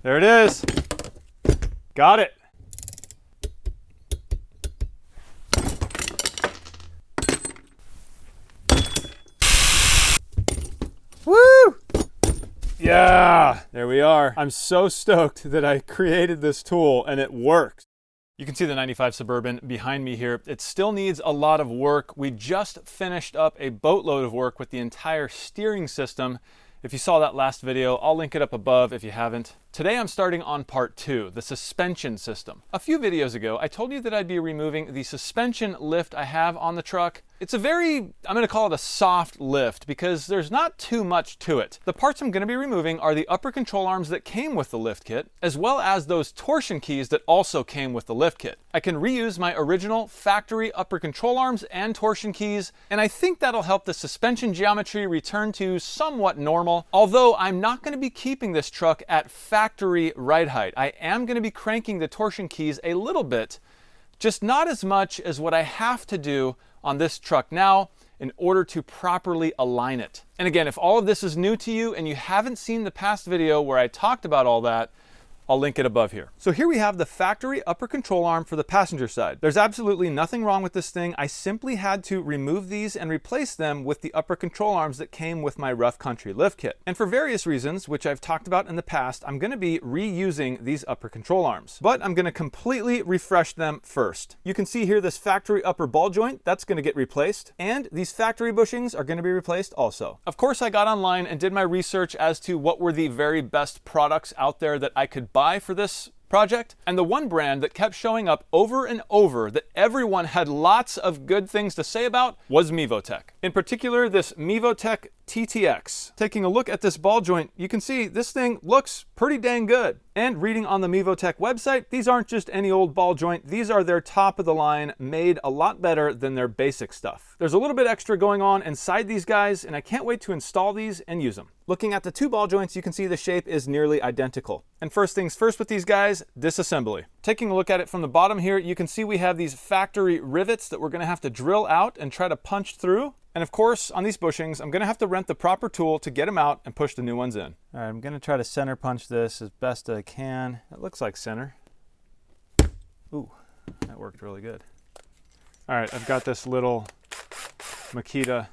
There it is. Got it. Woo! Yeah, there we are. I'm so stoked that I created this tool and it works. You can see the 95 Suburban behind me here. It still needs a lot of work. We just finished up a boatload of work with the entire steering system. If you saw that last video, I'll link it up above if you haven't. Today I'm starting on part 2, the suspension system. A few videos ago, I told you that I'd be removing the suspension lift I have on the truck. It's a very, I'm gonna call it a soft lift because there's not too much to it. The parts I'm gonna be removing are the upper control arms that came with the lift kit, as well as those torsion keys that also came with the lift kit. I can reuse my original factory upper control arms and torsion keys, and I think that'll help the suspension geometry return to somewhat normal, although I'm not gonna be keeping this truck at factory ride height. I am gonna be cranking the torsion keys a little bit, just not as much as what I have to do on this truck now in order to properly align it. And again, if all of this is new to you and you haven't seen the past video where I talked about all that, I'll link it above here. So here we have the factory upper control arm for the passenger side. There's absolutely nothing wrong with this thing. I simply had to remove these and replace them with the upper control arms that came with my rough country lift kit. And for various reasons, which I've talked about in the past, I'm gonna be reusing these upper control arms, but I'm gonna completely refresh them first. You can see here this factory upper ball joint, that's gonna get replaced, and these factory bushings are gonna be replaced also. Of course, I got online and did my research as to what were the very best products out there that I could buy for this project, and the one brand that kept showing up over and over that everyone had lots of good things to say about was Mevotech. In particular, this Mevotech TTX. Taking a look at this ball joint, you can see this thing looks pretty dang good. And reading on the Mevotech website, these aren't just any old ball joint, these are their top of the line, made a lot better than their basic stuff. There's a little bit extra going on inside these guys, and I can't wait to install these and use them. Looking at the two ball joints, you can see the shape is nearly identical. And first things first with these guys, disassembly. Taking a look at it from the bottom here, you can see we have these factory rivets that we're gonna have to drill out and try to punch through. And of course, on these bushings, I'm gonna have to rent the proper tool to get them out and push the new ones in. All right, I'm gonna try to center punch this as best I can. It looks like center. Ooh, that worked really good. All right, I've got this little Makita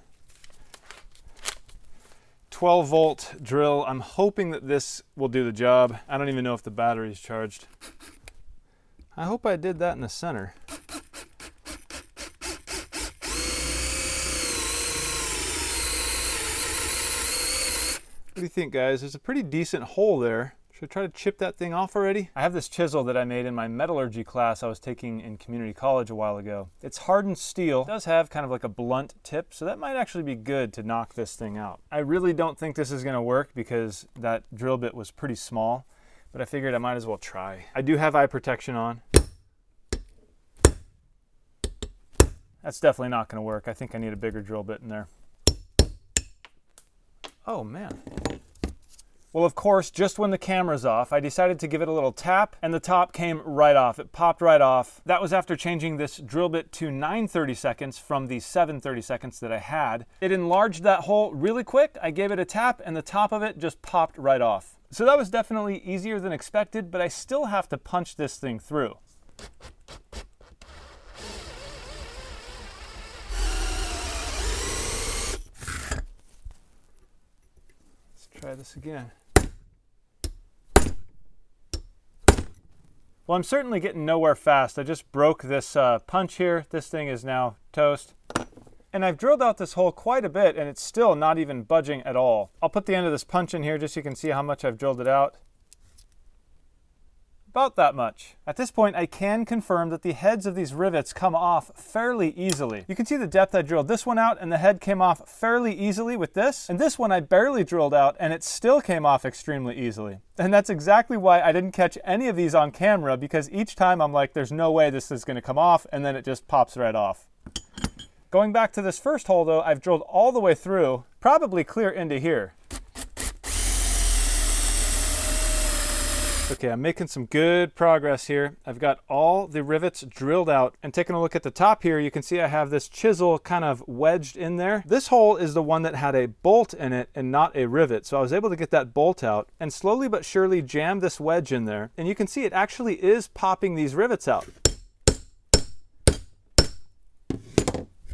12-volt drill. I'm hoping that this will do the job. I don't even know if the battery's charged. I hope I did that in the center. What do you think, guys? There's a pretty decent hole there. Should I try to chip that thing off already? I have this chisel that I made in my metallurgy class I was taking in community college a while ago. It's hardened steel. It does have kind of like a blunt tip, so that might actually be good to knock this thing out. I really don't think this is gonna work because that drill bit was pretty small, but I figured I might as well try. I do have eye protection on. That's definitely not gonna work. I think I need a bigger drill bit in there. Oh man. Well, of course, just when the camera's off, I decided to give it a little tap and the top came right off. It popped right off. That was after changing this drill bit to 9/32 from the 7/32 that I had. It enlarged that hole really quick. I gave it a tap and the top of it just popped right off. So that was definitely easier than expected, but I still have to punch this thing through. Try this again. Well, I'm certainly getting nowhere fast. I just broke this punch here. This thing is now toast. And I've drilled out this hole quite a bit and it's still not even budging at all. I'll put the end of this punch in here just so you can see how much I've drilled it out. About that much. At this point, I can confirm that the heads of these rivets come off fairly easily. You can see the depth I drilled this one out and the head came off fairly easily with this. And this one I barely drilled out and it still came off extremely easily. And that's exactly why I didn't catch any of these on camera, because each time I'm like, there's no way this is gonna come off, and then it just pops right off. Going back to this first hole though, I've drilled all the way through, probably clear into here. Okay, I'm making some good progress here. I've got all the rivets drilled out, and taking a look at the top here, you can see I have this chisel kind of wedged in there. This hole is the one that had a bolt in it and not a rivet, so I was able to get that bolt out and slowly but surely jam this wedge in there, and you can see it actually is popping these rivets out.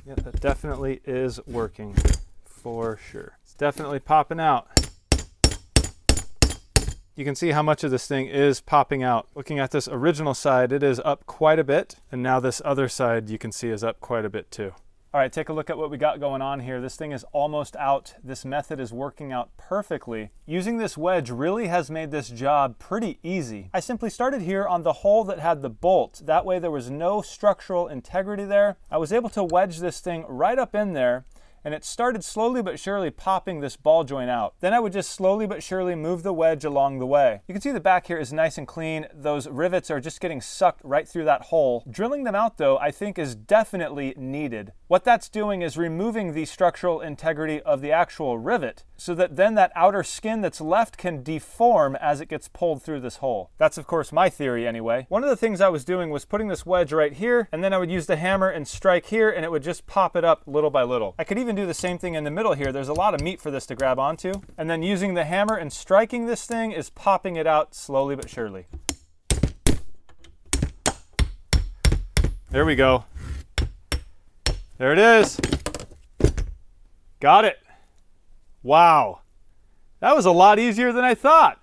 Yeah, that definitely is working for sure. It's definitely popping out. You can see how much of this thing is popping out. Looking at this original side, it is up quite a bit. And now this other side you can see is up quite a bit too. All right, take a look at what we got going on here. This thing is almost out. This method is working out perfectly. Using this wedge really has made this job pretty easy. I simply started here on the hole that had the bolt. That way there was no structural integrity there. I was able to wedge this thing right up in there, and it started slowly but surely popping this ball joint out. Then I would just slowly but surely move the wedge along the way. You can see the back here is nice and clean. Those rivets are just getting sucked right through that hole. Drilling them out though, I think is definitely needed. What that's doing is removing the structural integrity of the actual rivet, so that then that outer skin that's left can deform as it gets pulled through this hole. That's of course my theory anyway. One of the things I was doing was putting this wedge right here, and then I would use the hammer and strike here, and it would just pop it up little by little. I could even do the same thing in the middle here. There's a lot of meat for this to grab onto. And then using the hammer and striking this thing is popping it out slowly but surely. There we go. There it is. Got it. Wow. That was a lot easier than I thought.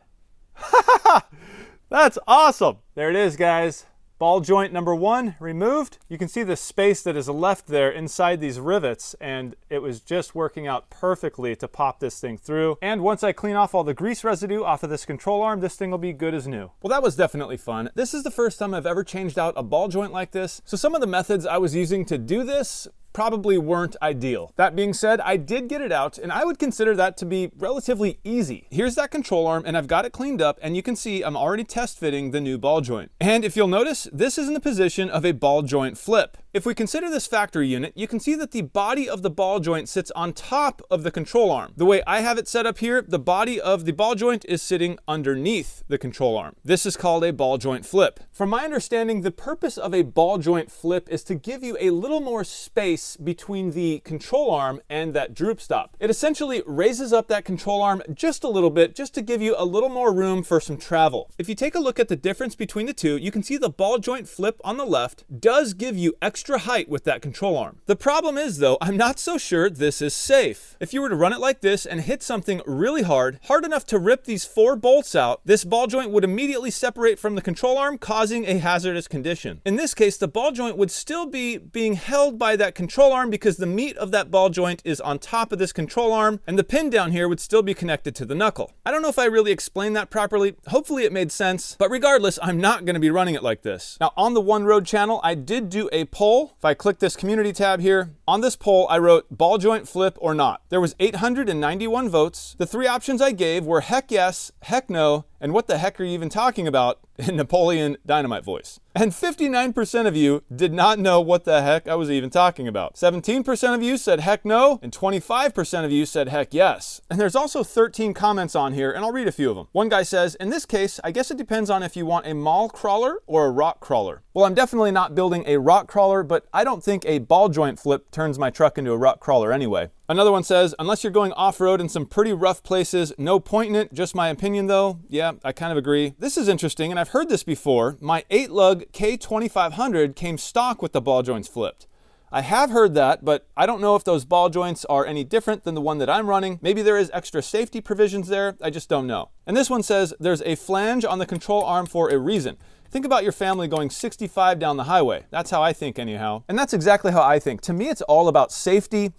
That's awesome. There it is, guys. Ball joint number 1 removed. You can see the space that is left there inside these rivets, and it was just working out perfectly to pop this thing through. And once I clean off all the grease residue off of this control arm, this thing will be good as new. Well, that was definitely fun. This is the first time I've ever changed out a ball joint like this, so some of the methods I was using to do this probably weren't ideal. That being said, I did get it out, and I would consider that to be relatively easy. Here's that control arm, and I've got it cleaned up, and you can see I'm already test fitting the new ball joint. And if you'll notice, this is in the position of a ball joint flip. If we consider this factory unit, you can see that the body of the ball joint sits on top of the control arm. The way I have it set up here, the body of the ball joint is sitting underneath the control arm. This is called a ball joint flip. From my understanding, the purpose of a ball joint flip is to give you a little more space between the control arm and that droop stop. It essentially raises up that control arm just a little bit, just to give you a little more room for some travel. If you take a look at the difference between the two, you can see the ball joint flip on the left does give you extra height with that control arm. The problem is though, I'm not so sure this is safe. If you were to run it like this and hit something really hard enough to rip these 4 bolts out, this ball joint would immediately separate from the control arm, causing a hazardous condition. In this case, the ball joint would still be being held by that control arm because the meat of that ball joint is on top of this control arm, and the pin down here would still be connected to the knuckle. I don't know if I really explained that properly. Hopefully it made sense, but regardless, I'm not going to be running it like this. Now on the One Road channel, I did do a poll. If I click this community tab here, on this poll, I wrote ball joint flip or not. There was 891 votes. The 3 options I gave were heck yes, heck no, and what the heck are you even talking about in Napoleon Dynamite voice. And 59% of you did not know what the heck I was even talking about. 17% of you said heck no, and 25% of you said heck yes. And there's also 13 comments on here, and I'll read a few of them. One guy says, in this case, I guess it depends on if you want a mall crawler or a rock crawler. Well, I'm definitely not building a rock crawler, but I don't think a ball joint flip turns my truck into a rock crawler anyway. Another one says, unless you're going off-road in some pretty rough places, no point in it, just my opinion though. Yeah, I kind of agree. This is interesting, and I've heard this before. My 8-lug K2500 came stock with the ball joints flipped. I have heard that, but I don't know if those ball joints are any different than the one that I'm running. Maybe there is extra safety provisions there, I just don't know. And this one says, there's a flange on the control arm for a reason. Think about your family going 65 down the highway. That's how I think anyhow. And that's exactly how I think. To me, it's all about safety.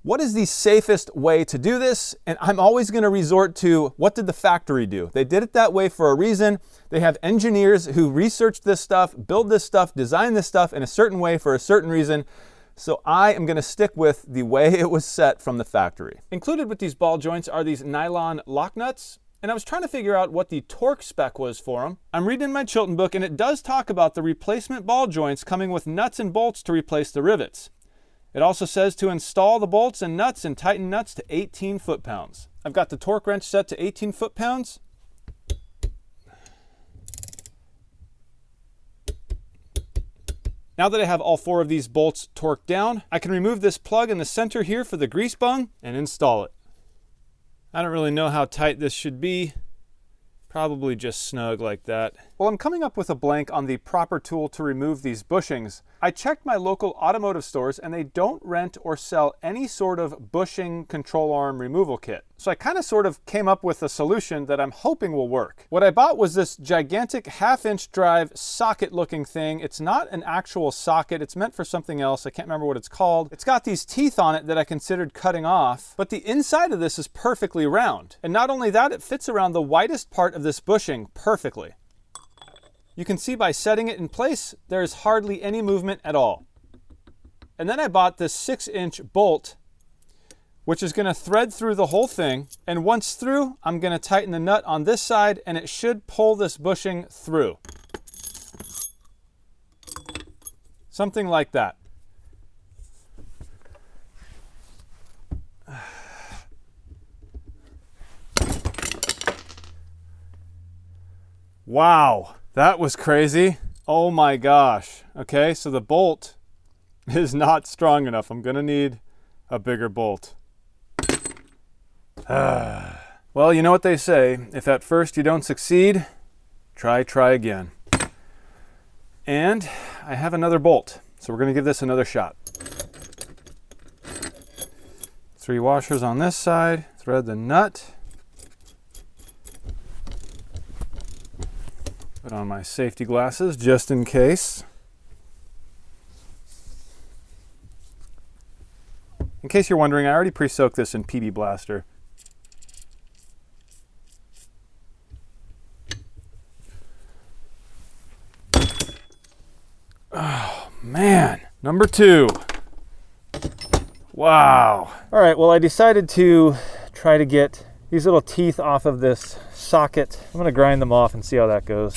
What is the safest way to do this? And I'm always going to resort to, what did the factory do? They did it that way for a reason. They have engineers who researched this stuff, build this stuff, design this stuff in a certain way for a certain reason. So I am going to stick with the way it was set from the factory. Included with these ball joints are these nylon lock nuts. And I was trying to figure out what the torque spec was for them. I'm reading my Chilton book, and it does talk about the replacement ball joints coming with nuts and bolts to replace the rivets. It also says to install the bolts and nuts and tighten nuts to 18 foot-pounds. I've got the torque wrench set to 18 foot-pounds. Now that I have all 4 of these bolts torqued down, I can remove this plug in the center here for the grease bung and install it. I don't really know how tight this should be. Probably just snug like that. Well, I'm coming up with a blank on the proper tool to remove these bushings. I checked my local automotive stores and they don't rent or sell any sort of bushing control arm removal kit. So I kind of sort of came up with a solution that I'm hoping will work. What I bought was this gigantic 1/2-inch drive socket looking thing. It's not an actual socket. It's meant for something else. I can't remember what it's called. It's got these teeth on it that I considered cutting off, but the inside of this is perfectly round. And not only that, it fits around the widest part of this bushing perfectly. You can see by setting it in place, there is hardly any movement at all. And then I bought this 6-inch bolt, which is going to thread through the whole thing. And once through, I'm going to tighten the nut on this side and it should pull this bushing through. Something like that. Wow. That was crazy. Oh my gosh. Okay, so the bolt is not strong enough. I'm gonna need a bigger bolt. Well, you know what they say. If at first you don't succeed, try again. And I have another bolt, so we're gonna give this another shot. 3 washers on this side, thread the nut. Put on my safety glasses just in case. In case you're wondering, I already pre-soaked this in PB Blaster. Oh man, number 2. Wow. All right, well I decided to try to get these little teeth off of this socket. I'm gonna grind them off and see how that goes.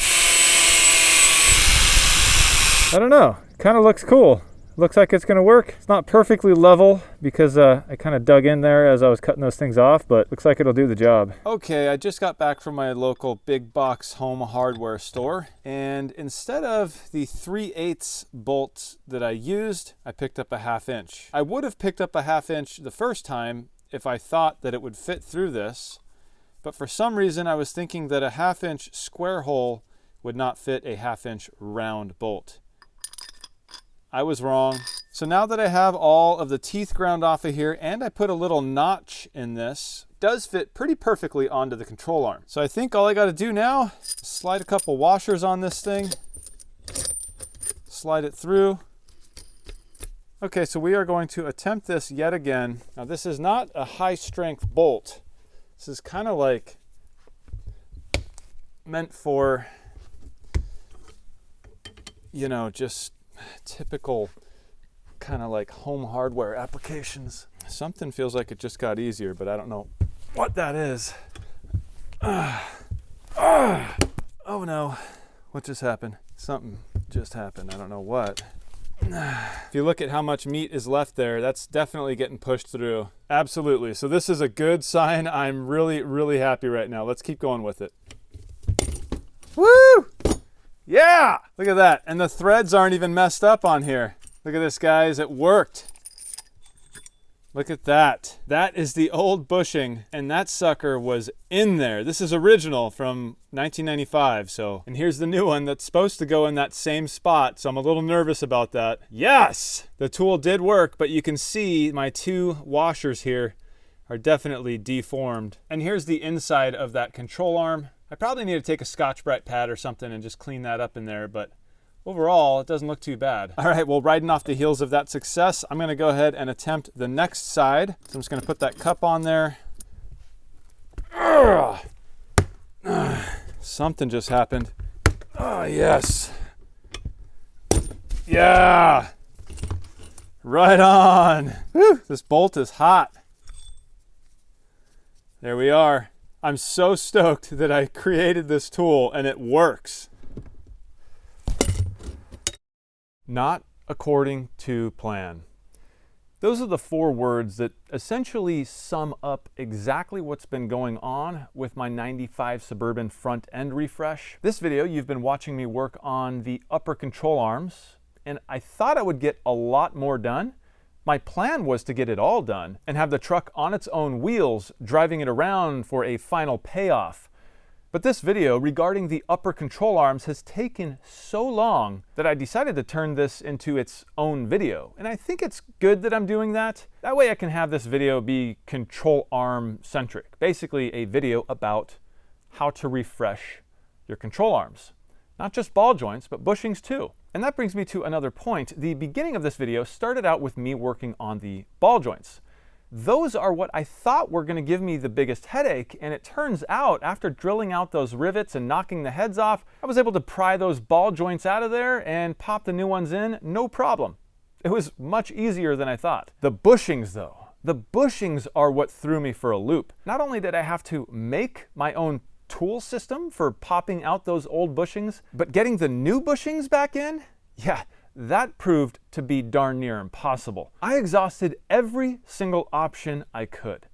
I don't know, kind of looks cool. Looks like it's gonna work. It's not perfectly level because I kind of dug in there as I was cutting those things off, but looks like it'll do the job. Okay, I just got back from my local big box home hardware store, and instead of the 3/8 bolts that I used, I picked up a 1/2-inch. I would have picked up a 1/2-inch the first time if I thought that it would fit through this, but for some reason I was thinking that a 1/2-inch square hole would not fit a 1/2-inch round bolt. I was wrong. So now that I have all of the teeth ground off of here and I put a little notch in this, it does fit pretty perfectly onto the control arm. So I think all I got to do now is slide a couple washers on this thing, slide it through. Okay, so we are going to attempt this yet again. Now this is not a high strength bolt. This is kind of like meant for, you know, just typical kind of like home hardware applications. Something feels like it just got easier, but I don't know what that is. Oh no, what just happened? Something just happened, I don't know what. If you look at how much meat is left there, that's definitely getting pushed through. Absolutely, so this is a good sign. I'm really happy right now. Let's keep going with it. Woo! Yeah! Look at that. And the threads aren't even messed up on here. Look at this, guys. It worked. Look at that. That is the old bushing, and that sucker was in there. This is original from 1995, so. And here's the new one that's supposed to go in that same spot, so I'm a little nervous about that. Yes! The tool did work, but you can see my 2 washers here are definitely deformed. And here's the inside of that control arm. I probably need to take a Scotch-Brite pad or something and just clean that up in there, but overall, it doesn't look too bad. All right, well, riding off the heels of that success, I'm gonna go ahead and attempt the next side. So I'm just gonna put that cup on there. Something just happened. Oh, yes. Yeah. Right on. Whew, this bolt is hot. There we are. I'm so stoked that I created this tool and it works. Not according to plan. Those are the 4 words that essentially sum up exactly what's been going on with my 95 Suburban front end refresh. This video, you've been watching me work on the upper control arms, and I thought I would get a lot more done. My plan was to get it all done and have the truck on its own wheels, driving it around for a final payoff. But this video regarding the upper control arms has taken so long that I decided to turn this into its own video. And I think it's good that I'm doing that. That way I can have this video be control arm centric. Basically a video about how to refresh your control arms. Not just ball joints, but bushings too. And that brings me to another point. The beginning of this video started out with me working on the ball joints. Those are what I thought were going to give me the biggest headache, and it turns out after drilling out those rivets and knocking the heads off, I was able to pry those ball joints out of there and pop the new ones in, no problem. It was much easier than I thought. The bushings though, the bushings are what threw me for a loop. Not only did I have to make my own tool system for popping out those old bushings, but getting the new bushings back in, yeah, that proved to be darn near impossible. I exhausted every single option I could.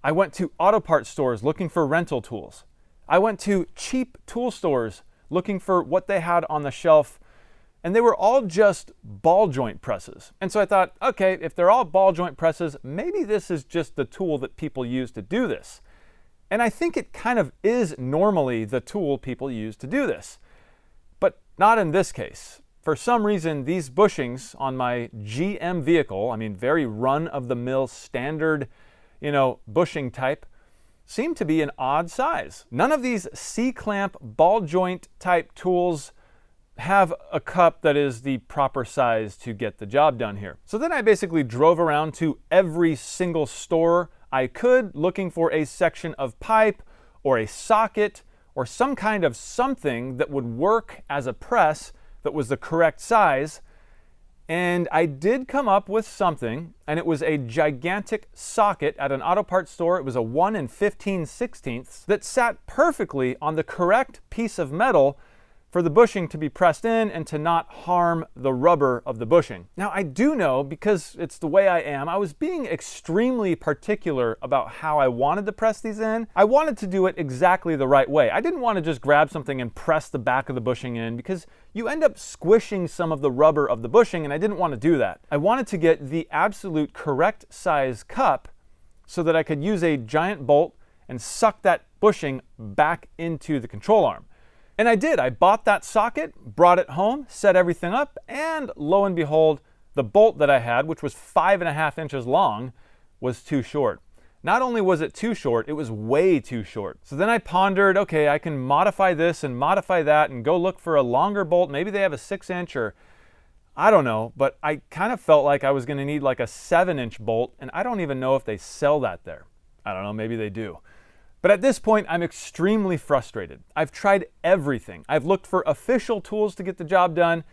I went to auto parts stores looking for rental tools. I went to cheap tool stores looking for what they had on the shelf, and they were all just ball joint presses. And so I thought, okay, if they're all ball joint presses, maybe this is just the tool that people use to do this. And I think it kind of is normally the tool people use to do this, but not in this case. For some reason, these bushings on my GM vehicle, I mean, very run-of-the-mill standard, bushing type, seem to be an odd size. None of these C-clamp ball joint type tools have a cup that is the proper size to get the job done here. So then I basically drove around to every single store I could, looking for a section of pipe or a socket or some kind of something that would work as a press that was the correct size. And I did come up with something, and it was a gigantic socket at an auto parts store. It was a 1 15/16 that sat perfectly on the correct piece of metal for the bushing to be pressed in and to not harm the rubber of the bushing. Now I do know, because it's the way I am, I was being extremely particular about how I wanted to press these in. I wanted to do it exactly the right way. I didn't want to just grab something and press the back of the bushing in, because you end up squishing some of the rubber of the bushing, and I didn't want to do that. I wanted to get the absolute correct size cup so that I could use a giant bolt and suck that bushing back into the control arm. And I did. I bought that socket, brought it home, set everything up, and lo and behold, the bolt that I had, which was 5.5 inches long, was too short. Not only was it too short, it was way too short. So then I pondered, okay, I can modify this and modify that and go look for a longer bolt. Maybe they have a 6-inch, or I don't know, but I kind of felt like I was going to need like a 7-inch bolt, and I don't even know if they sell that there. I don't know, maybe they do. But at this point, I'm extremely frustrated. I've tried everything. I've looked for official tools to get the job done.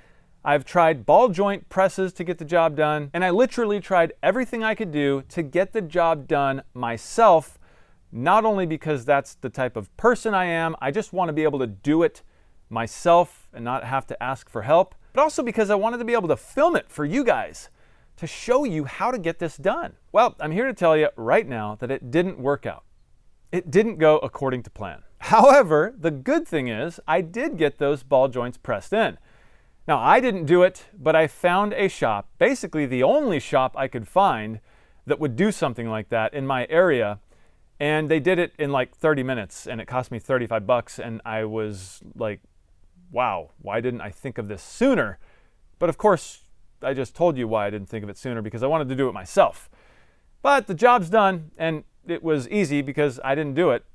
I've tried ball joint presses to get the job done. And I literally tried everything I could do to get the job done myself, not only because that's the type of person I am, I just want to be able to do it myself and not have to ask for help, but also because I wanted to be able to film it for you guys, to show you how to get this done. Well, I'm here to tell you right now that it didn't work out. It didn't go according to plan. However, the good thing is I did get those ball joints pressed in. Now, I didn't do it, but I found a shop, basically the only shop I could find that would do something like that in my area, and they did it in like 30 minutes, and it cost me 35 bucks, and I was like, wow, why didn't I think of this sooner? But of course, I just told you why I didn't think of it sooner, because I wanted to do it myself. But the job's done, and it was easy because I didn't do it.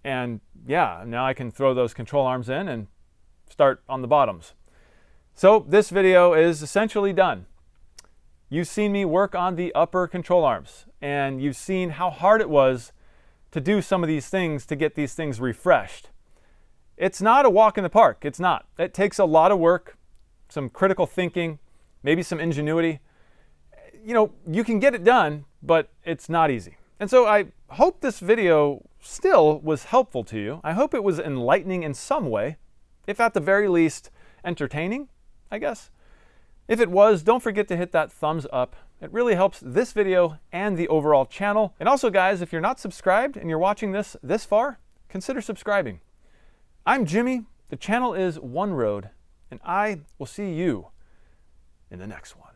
And yeah, now I can throw those control arms in and start on the bottoms. So this video is essentially done. You've seen me work on the upper control arms, and you've seen how hard it was to do some of these things to get these things refreshed. It's not a walk in the park. It's not. It takes a lot of work, some critical thinking, maybe some ingenuity. You can get it done, but it's not easy. And so I hope this video still was helpful to you. I hope it was enlightening in some way, if at the very least entertaining, I guess. If it was, don't forget to hit that thumbs up. It really helps this video and the overall channel. And also, guys, if you're not subscribed and you're watching this far, consider subscribing. I'm Jimmy, the channel is One Road, and I will see you in the next one.